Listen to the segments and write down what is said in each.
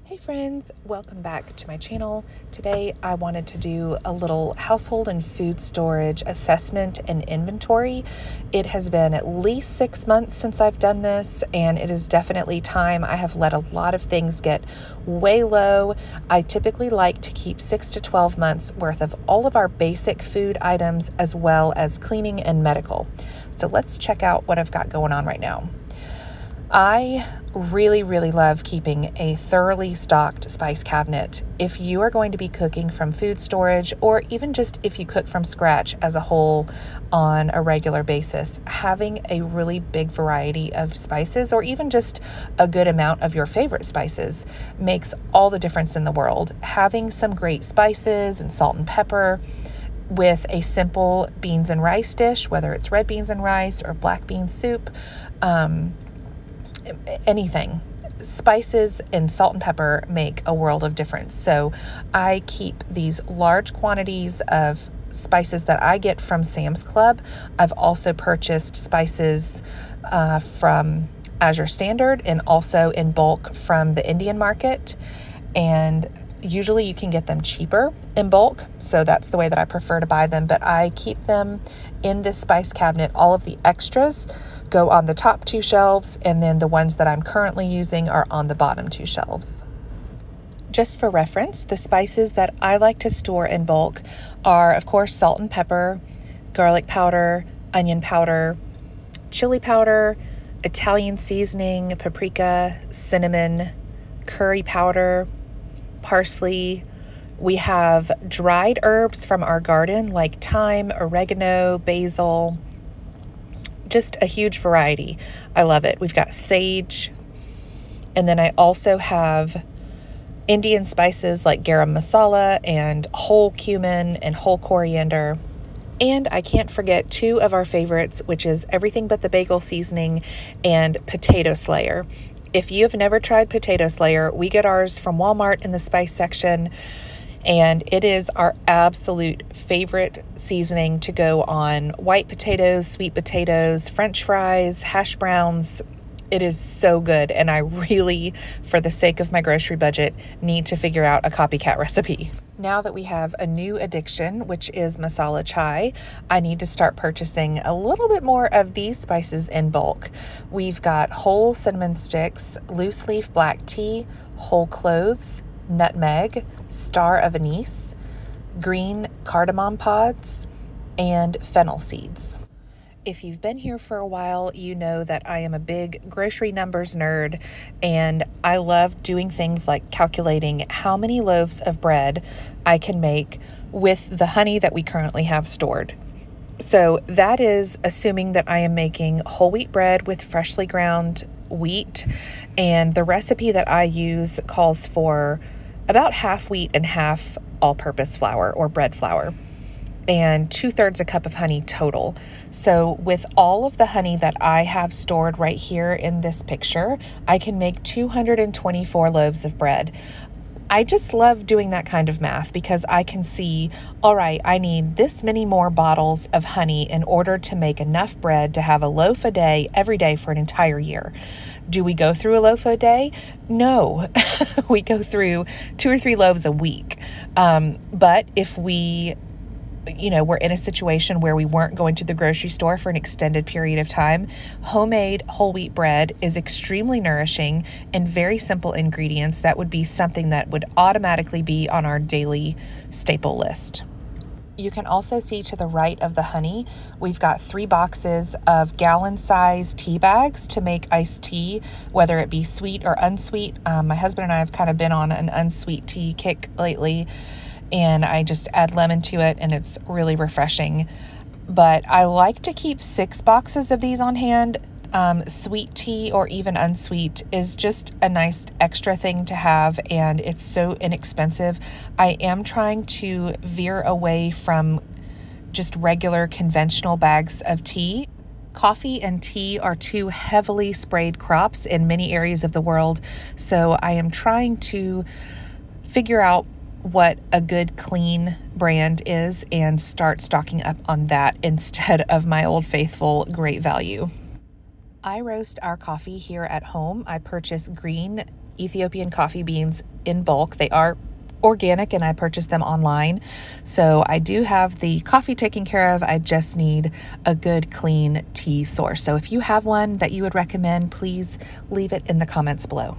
Hey friends, welcome back to my channel. Today I wanted to do a little household and food storage assessment and inventory. It has been at least 6 months since I've done this, and it is definitely time. I have let a lot of things get way low. I typically like to keep 6 to 12 months worth of all of our basic food items as well as cleaning and medical. So let's check out what I've got going on right now. I really love keeping a thoroughly stocked spice cabinet. If you are going to be cooking from food storage, or even just if you cook from scratch as a whole on a regular basis, having a really big variety of spices, or even just a good amount of your favorite spices, makes all the difference in the world. Having some great spices and salt and pepper with a simple beans and rice dish, whether it's red beans and rice or black bean soup, anything. Spices and salt and pepper make a world of difference. So I keep these large quantities of spices that I get from Sam's Club. I've also purchased spices from Azure Standard and also in bulk from the Indian market. And usually you can get them cheaper in bulk, so that's the way that I prefer to buy them, but I keep them in this spice cabinet. All of the extras go on the top 2 shelves, and then the ones that I'm currently using are on the bottom 2 shelves. Just for reference, the spices that I like to store in bulk are, of course, salt and pepper, garlic powder, onion powder, chili powder, Italian seasoning, paprika, cinnamon, curry powder, parsley. We have dried herbs from our garden like thyme, oregano, basil, just a huge variety. I love it. We've got sage, and then I also have Indian spices like garam masala and whole cumin and whole coriander. And I can't forget 2 of our favorites, which is everything but the bagel seasoning and potato slayer. If you have never tried potato slayer, we get ours from Walmart in the spice section, and it is our absolute favorite seasoning to go on white potatoes, sweet potatoes, French fries, hash browns. It is so good, and I really, for the sake of my grocery budget, need to figure out a copycat recipe. Now that we have a new addiction, which is masala chai, I need to start purchasing a little bit more of these spices in bulk. We've got whole cinnamon sticks, loose leaf black tea, whole cloves, nutmeg, star of anise, green cardamom pods, and fennel seeds. If you've been here for a while, you know that I am a big grocery numbers nerd, and I love doing things like calculating how many loaves of bread I can make with the honey that we currently have stored. So that is assuming that I am making whole wheat bread with freshly ground wheat, and the recipe that I use calls for about half wheat and half all-purpose flour or bread flour, and 2/3 a cup of honey total. So with all of the honey that I have stored right here in this picture, I can make 224 loaves of bread. I just love doing that kind of math because I can see, all right, I need this many more bottles of honey in order to make enough bread to have a loaf a day every day for an entire year. Do we go through a loaf a day? No, we go through 2 or 3 loaves a week. But if we're in a situation where we weren't going to the grocery store for an extended period of time, homemade whole wheat bread is extremely nourishing and very simple ingredients. That would be something that would automatically be on our daily staple list. You can also see to the right of the honey, we've got 3 boxes of gallon-sized tea bags to make iced tea, whether it be sweet or unsweet. My husband and I have kind of been on an unsweet tea kick lately, and I just add lemon to it, and it's really refreshing. But I like to keep 6 boxes of these on hand. Sweet tea or even unsweet is just a nice extra thing to have, and it's so inexpensive. I am trying to veer away from just regular conventional bags of tea. Coffee and tea are 2 heavily sprayed crops in many areas of the world, so I am trying to figure out what a good clean brand is and start stocking up on that instead of my old faithful Great Value. I roast our coffee here at home. I purchase green Ethiopian coffee beans in bulk. They are organic and I purchased them online. So I do have the coffee taken care of. I just need a good clean tea source. So if you have one that you would recommend, please leave it in the comments below.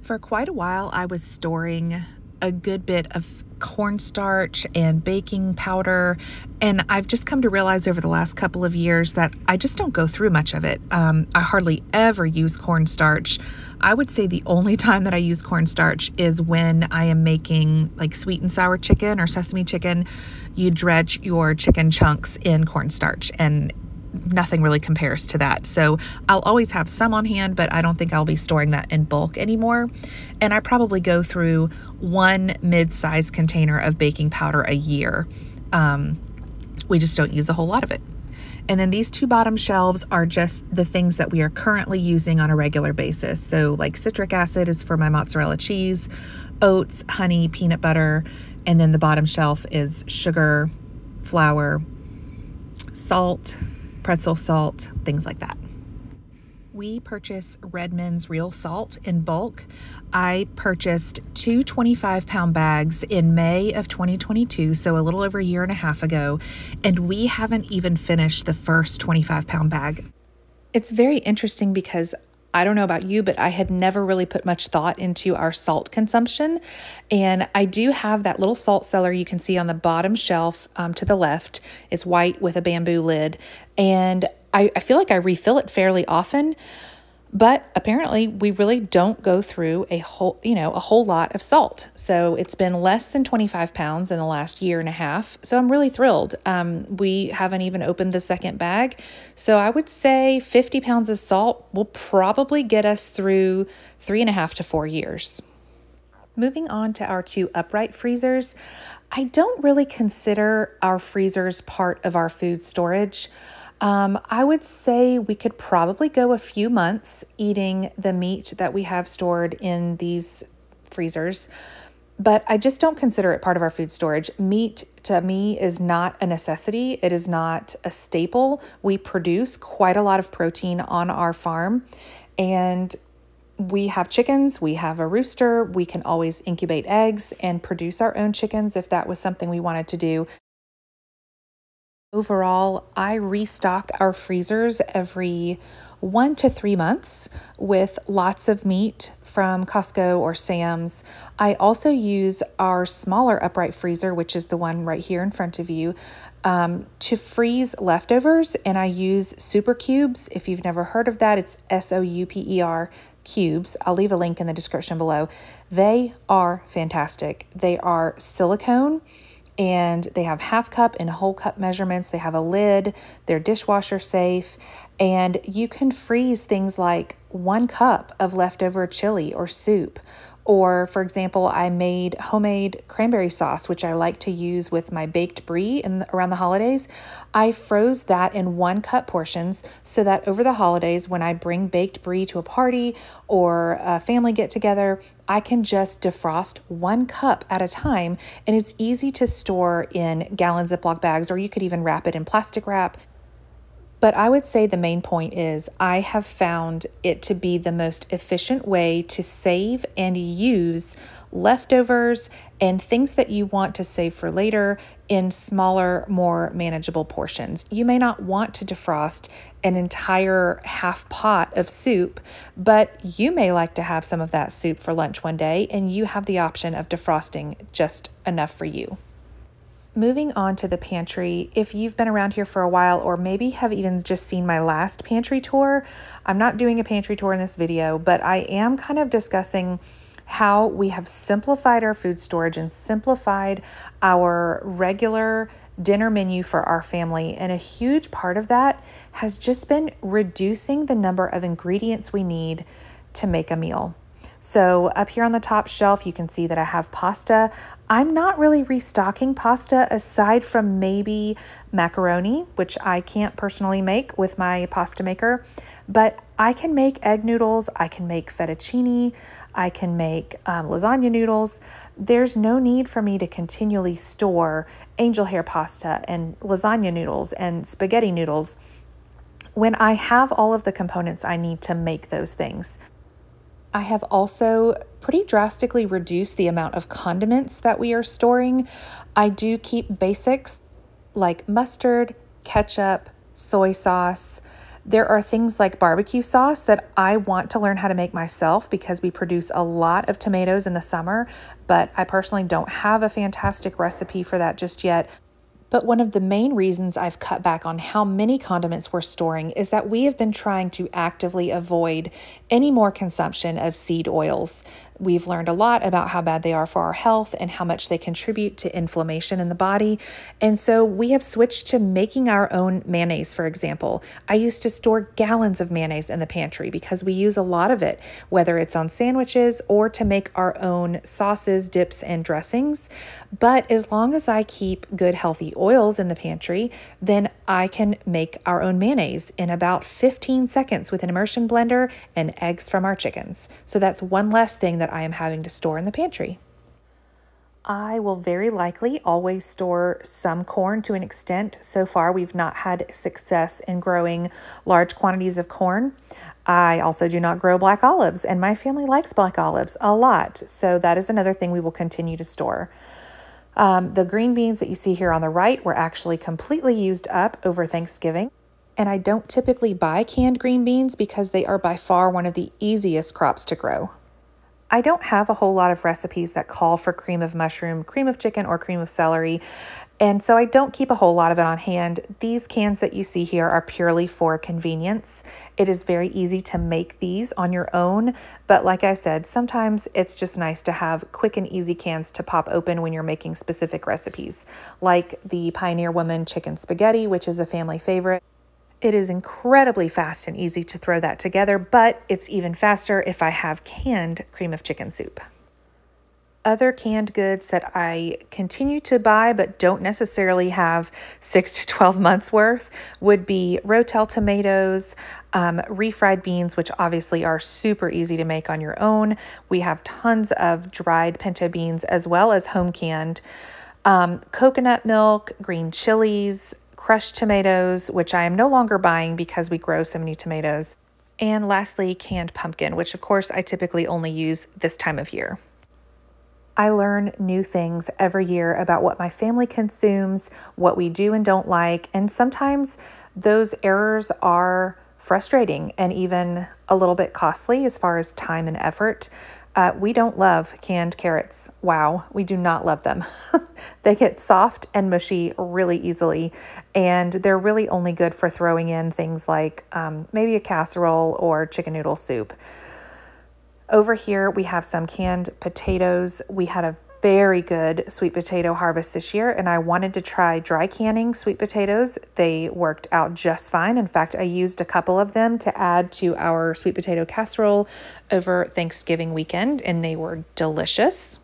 For quite a while, I was storing a good bit of cornstarch and baking powder, and I've just come to realize over the last couple of years that I just don't go through much of it. I hardly ever use cornstarch. I would say the only time that I use cornstarch is when I am making like sweet and sour chicken or sesame chicken. You dredge your chicken chunks in cornstarch, and nothing really compares to that. So I'll always have some on hand, but I don't think I'll be storing that in bulk anymore. And I probably go through one mid-size container of baking powder a year. We just don't use a whole lot of it. And then these two bottom shelves are just the things that we are currently using on a regular basis. So like citric acid is for my mozzarella cheese, oats, honey, peanut butter, and then the bottom shelf is sugar, flour, salt, pretzel salt, things like that. We purchase Redmond's real salt in bulk. I purchased two 25-pound bags in May of 2022, so a little over a year and a half ago, and we haven't even finished the first 25-pound bag. It's very interesting because I don't know about you, but I had never really put much thought into our salt consumption. And I do have that little salt cellar you can see on the bottom shelf to the left. It's white with a bamboo lid. And I feel like I refill it fairly often, but apparently we really don't go through a whole lot of salt. So it's been less than 25 pounds in the last year and a half. So I'm really thrilled. We haven't even opened the second bag. So I would say 50 pounds of salt will probably get us through 3.5 to 4 years. Moving on to our two upright freezers, I don't really consider our freezers part of our food storage. I would say we could probably go a few months eating the meat that we have stored in these freezers, but I just don't consider it part of our food storage. Meat to me is not a necessity. It is not a staple. We produce quite a lot of protein on our farm, and we have chickens, we have a rooster, we can always incubate eggs and produce our own chickens if that was something we wanted to do. Overall, I restock our freezers every 1 to 3 months with lots of meat from Costco or Sam's. I also use our smaller upright freezer, which is the one right here in front of you, to freeze leftovers, and I use Super Cubes. If you've never heard of that, it's SOUPER cubes. I'll leave a link in the description below. They are fantastic. They are silicone, and they have half cup and whole cup measurements. They have a lid, they're dishwasher safe, and you can freeze things like 1 cup of leftover chili or soup. Or, for example, I made homemade cranberry sauce, which I like to use with my baked brie around the holidays. I froze that in 1 cup portions so that over the holidays, when I bring baked brie to a party or a family get together, I can just defrost 1 cup at a time, and it's easy to store in gallon Ziploc bags, or you could even wrap it in plastic wrap. But I would say the main point is I have found it to be the most efficient way to save and use leftovers and things that you want to save for later in smaller, more manageable portions. You may not want to defrost an entire half pot of soup, but you may like to have some of that soup for lunch one day, and you have the option of defrosting just enough for you. Moving on to the pantry, if you've been around here for a while or maybe have even just seen my last pantry tour, I'm not doing a pantry tour in this video, but I am kind of discussing how we have simplified our food storage and simplified our regular dinner menu for our family. And a huge part of that has just been reducing the number of ingredients we need to make a meal. So up here on the top shelf, you can see that I have pasta. I'm not really restocking pasta aside from maybe macaroni, which I can't personally make with my pasta maker, but I can make egg noodles, I can make fettuccine, I can make lasagna noodles. There's no need for me to continually store angel hair pasta and lasagna noodles and spaghetti noodles when I have all of the components I need to make those things. I have also pretty drastically reduced the amount of condiments that we are storing. I do keep basics like mustard, ketchup, soy sauce. There are things like barbecue sauce that I want to learn how to make myself because we produce a lot of tomatoes in the summer, but I personally don't have a fantastic recipe for that just yet. But one of the main reasons I've cut back on how many condiments we're storing is that we have been trying to actively avoid any more consumption of seed oils. We've learned a lot about how bad they are for our health and how much they contribute to inflammation in the body. And so we have switched to making our own mayonnaise, for example. I used to store gallons of mayonnaise in the pantry because we use a lot of it, whether it's on sandwiches or to make our own sauces, dips, and dressings. But as long as I keep good, healthy oils in the pantry, then I can make our own mayonnaise in about 15 seconds with an immersion blender and eggs from our chickens. So that's one less thing that I am having to store in the pantry. I will very likely always store some corn to an extent. So far, we've not had success in growing large quantities of corn. I also do not grow black olives, and my family likes black olives a lot. So that is another thing we will continue to store. The green beans that you see here on the right were actually completely used up over Thanksgiving. And I don't typically buy canned green beans because they are by far one of the easiest crops to grow. I don't have a whole lot of recipes that call for cream of mushroom, cream of chicken, or cream of celery, and so I don't keep a whole lot of it on hand. These cans that you see here are purely for convenience. It is very easy to make these on your own, but like I said, sometimes it's just nice to have quick and easy cans to pop open when you're making specific recipes, like the Pioneer Woman chicken spaghetti, which is a family favorite. It is incredibly fast and easy to throw that together, but it's even faster if I have canned cream of chicken soup. Other canned goods that I continue to buy but don't necessarily have 6 to 12 months worth would be Rotel tomatoes, refried beans, which obviously are super easy to make on your own. We have tons of dried pinto beans as well as home canned, coconut milk, green chilies, crushed tomatoes, which I am no longer buying because we grow so many tomatoes. And lastly, canned pumpkin, which of course I typically only use this time of year. I learn new things every year about what my family consumes, what we do and don't like, and sometimes those errors are frustrating and even a little bit costly as far as time and effort. We don't love canned carrots. Wow, we do not love them. They get soft and mushy really easily, and they're really only good for throwing in things like maybe a casserole or chicken noodle soup. Over here, we have some canned potatoes. We had a very good sweet potato harvest this year, and I wanted to try dry canning sweet potatoes. They worked out just fine. In fact, I used a couple of them to add to our sweet potato casserole over Thanksgiving weekend, and they were delicious.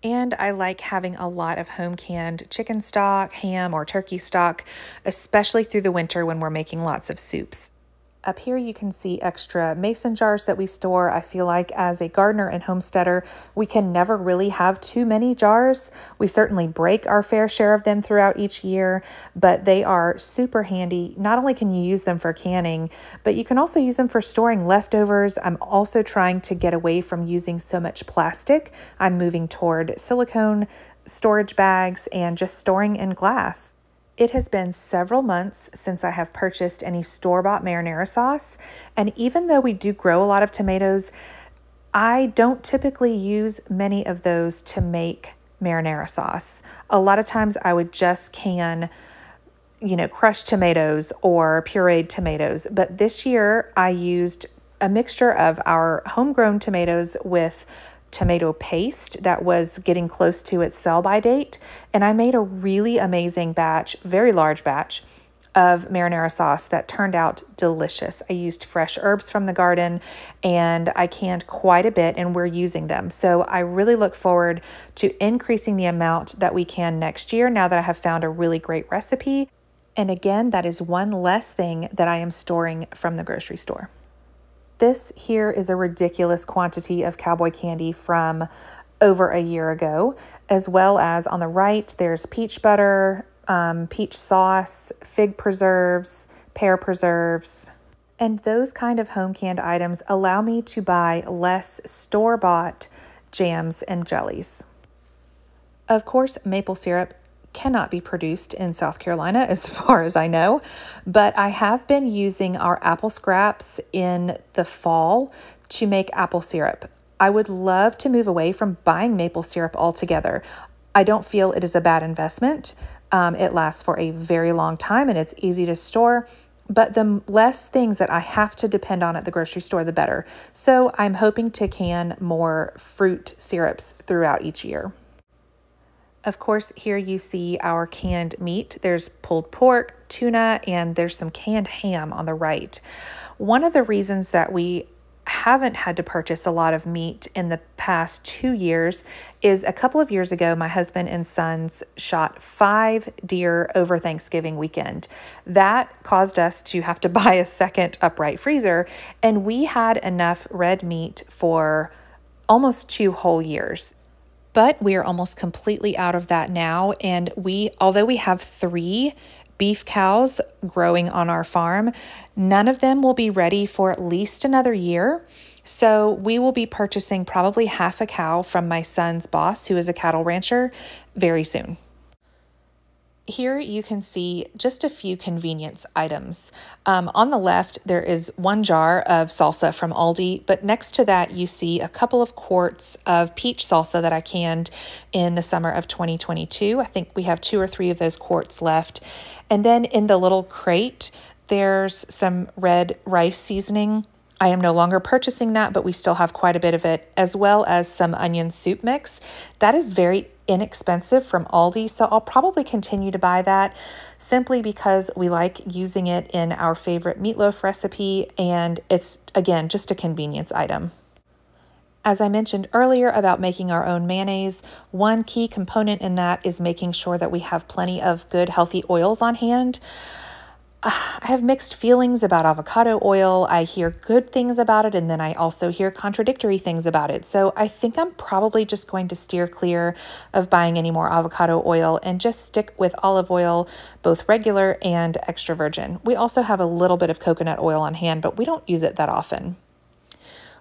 And I like having a lot of home canned chicken stock, ham, or turkey stock, especially through the winter when we're making lots of soups. Up here you can see extra mason jars that we store. I feel like as a gardener and homesteader, we can never really have too many jars. We certainly break our fair share of them throughout each year, but they are super handy. Not only can you use them for canning, but you can also use them for storing leftovers. I'm also trying to get away from using so much plastic. I'm moving toward silicone storage bags and just storing in glass. It has been several months since I have purchased any store-bought marinara sauce, and even though we do grow a lot of tomatoes, I don't typically use many of those to make marinara sauce. A lot of times I would just can, crushed tomatoes or pureed tomatoes, but this year I used a mixture of our homegrown tomatoes with tomato paste that was getting close to its sell-by date, and I made a really amazing batch, very large batch, of marinara sauce that turned out delicious. I used fresh herbs from the garden, and I canned quite a bit, and we're using them. So I really look forward to increasing the amount that we can next year now that I have found a really great recipe. And again, that is one less thing that I am storing from the grocery store. This here is a ridiculous quantity of Cowboy Candy from over a year ago, as well as on the right, there's peach butter, peach sauce, fig preserves, pear preserves, And those kind of home canned items allow me to buy less store-bought jams and jellies. Of course, maple syrup cannot be produced in South Carolina as far as I know, but I have been using our apple scraps in the fall to make apple syrup. I would love to move away from buying maple syrup altogether. I don't feel it is a bad investment. It lasts for a very long time and it's easy to store, but the less things that I have to depend on at the grocery store, the better. So I'm hoping to can more fruit syrups throughout each year. Of course, here you see our canned meat. There's pulled pork, tuna, and there's some canned ham on the right. One of the reasons that we haven't had to purchase a lot of meat in the past 2 years is a couple of years ago, my husband and sons shot 5 deer over Thanksgiving weekend. That caused us to have to buy a second upright freezer, and we had enough red meat for almost 2 whole years. But we are almost completely out of that now. And although we have 3 beef cows growing on our farm, none of them will be ready for at least another year. So we will be purchasing probably half a cow from my son's boss, who is a cattle rancher, very soon. Here you can see just a few convenience items. On the left, there is 1 jar of salsa from Aldi, but next to that, you see a couple of quarts of peach salsa that I canned in the summer of 2022. I think we have 2 or 3 of those quarts left. And then in the little crate, there's some red rice seasoning. I am no longer purchasing that, but we still have quite a bit of it, as well as some onion soup mix. That is very inexpensive from Aldi, so I'll probably continue to buy that simply because we like using it in our favorite meatloaf recipe, and it's, again, just a convenience item. As I mentioned earlier about making our own mayonnaise, one key component in that is making sure that we have plenty of good, healthy oils on hand. I have mixed feelings about avocado oil. I hear good things about it, and then I also hear contradictory things about it. So I think I'm probably just going to steer clear of buying any more avocado oil and just stick with olive oil, both regular and extra virgin. We also have a little bit of coconut oil on hand, but we don't use it that often.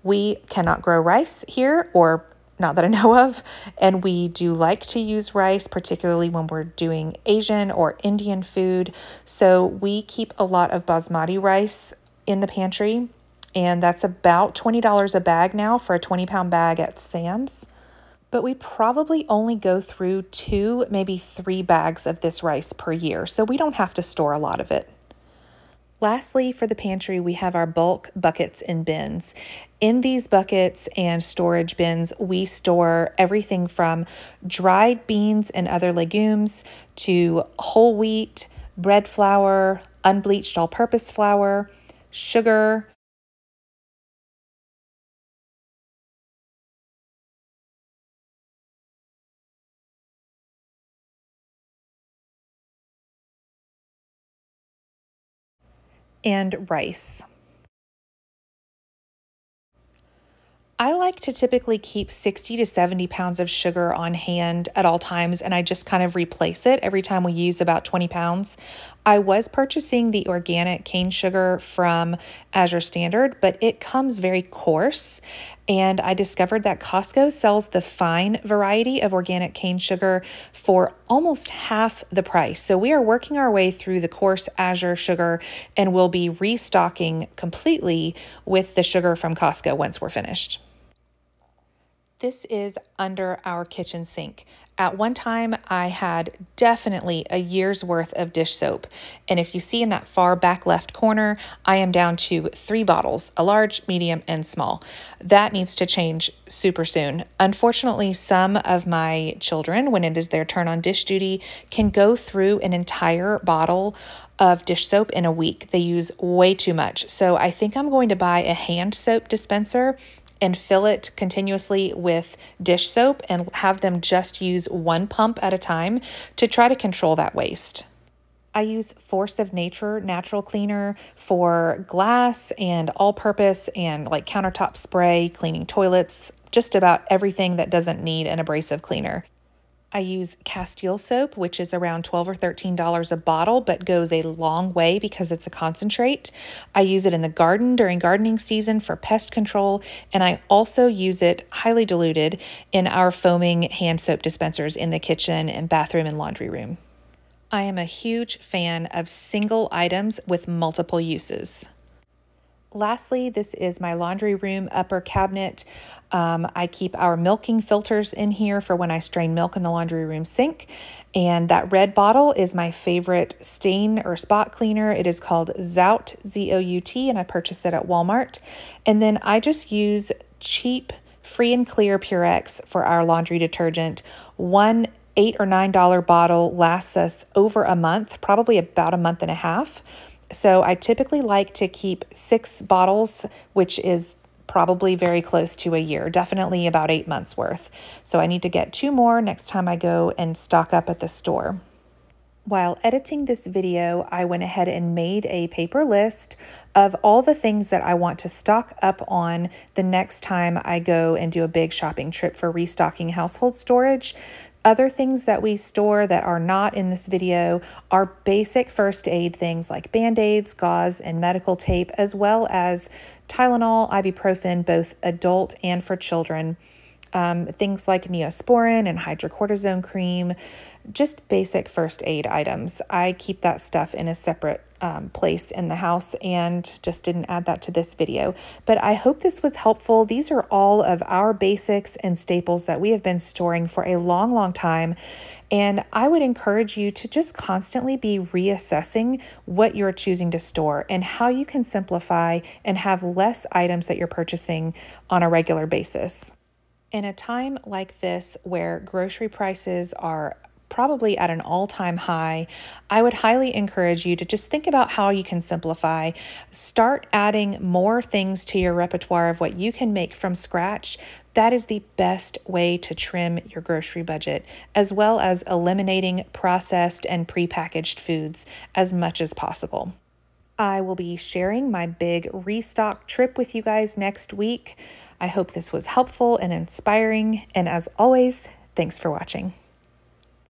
We cannot grow rice here, or not that I know of, and we do like to use rice, particularly when we're doing Asian or Indian food. So we keep a lot of basmati rice in the pantry, and that's about $20 a bag now for a 20-pound bag at Sam's. But we probably only go through 2, maybe 3 bags of this rice per year, so we don't have to store a lot of it. Lastly, for the pantry, we have our bulk buckets and bins. In these buckets and storage bins, we store everything from dried beans and other legumes to whole wheat, bread flour, unbleached all-purpose flour, sugar, and rice. I like to typically keep 60 to 70 pounds of sugar on hand at all times, and I just kind of replace it every time we use about 20 pounds. I was purchasing the organic cane sugar from Azure Standard, but it comes very coarse, and I discovered that Costco sells the fine variety of organic cane sugar for almost half the price. So we are working our way through the coarse Azure sugar, and we'll be restocking completely with the sugar from Costco once we're finished. This is under our kitchen sink. At one time, I had definitely a year's worth of dish soap. And if you see in that far back left corner, I am down to 3 bottles, a large, medium, and small. That needs to change super soon. Unfortunately, some of my children, when it is their turn on dish duty, can go through an entire bottle of dish soap in a week. They use way too much. So I think I'm going to buy a hand soap dispenser and fill it continuously with dish soap and have them just use 1 pump at a time to try to control that waste. I use Force of Nature natural cleaner for glass and all-purpose and like countertop spray, cleaning toilets, just about everything that doesn't need an abrasive cleaner. I use Castile soap, which is around $12 or $13 a bottle, but goes a long way because it's a concentrate. I use it in the garden during gardening season for pest control, and I also use it highly diluted in our foaming hand soap dispensers in the kitchen and bathroom and laundry room. I am a huge fan of single items with multiple uses. Lastly, this is my laundry room upper cabinet. I keep our milking filters in here for when I strain milk in the laundry room sink. And that red bottle is my favorite stain or spot cleaner. It is called Zout, Z-O-U-T, and I purchased it at Walmart. And then I just use cheap, free and clear Purex for our laundry detergent. One $8 or $9 bottle lasts us over a month, probably about a month and a half. So I typically like to keep 6 bottles, which is probably very close to a year, definitely about 8 months worth. So I need to get 2 more next time I go and stock up at the store. While editing this video, I went ahead and made a paper list of all the things that I want to stock up on the next time I go and do a big shopping trip for restocking household storage. Other things that we store that are not in this video are basic first aid things like Band-Aids, gauze, and medical tape, as well as Tylenol, ibuprofen, both adult and for children. Things like Neosporin and hydrocortisone cream, just basic first aid items. I keep that stuff in a separate place in the house and just didn't add that to this video. But I hope this was helpful. These are all of our basics and staples that we have been storing for a long, long time. And I would encourage you to just constantly be reassessing what you're choosing to store and how you can simplify and have less items that you're purchasing on a regular basis. In a time like this where grocery prices are probably at an all-time high, I would highly encourage you to just think about how you can simplify. Start adding more things to your repertoire of what you can make from scratch. That is the best way to trim your grocery budget, as well as eliminating processed and prepackaged foods as much as possible. I will be sharing my big restock trip with you guys next week. I hope this was helpful and inspiring, and as always, thanks for watching.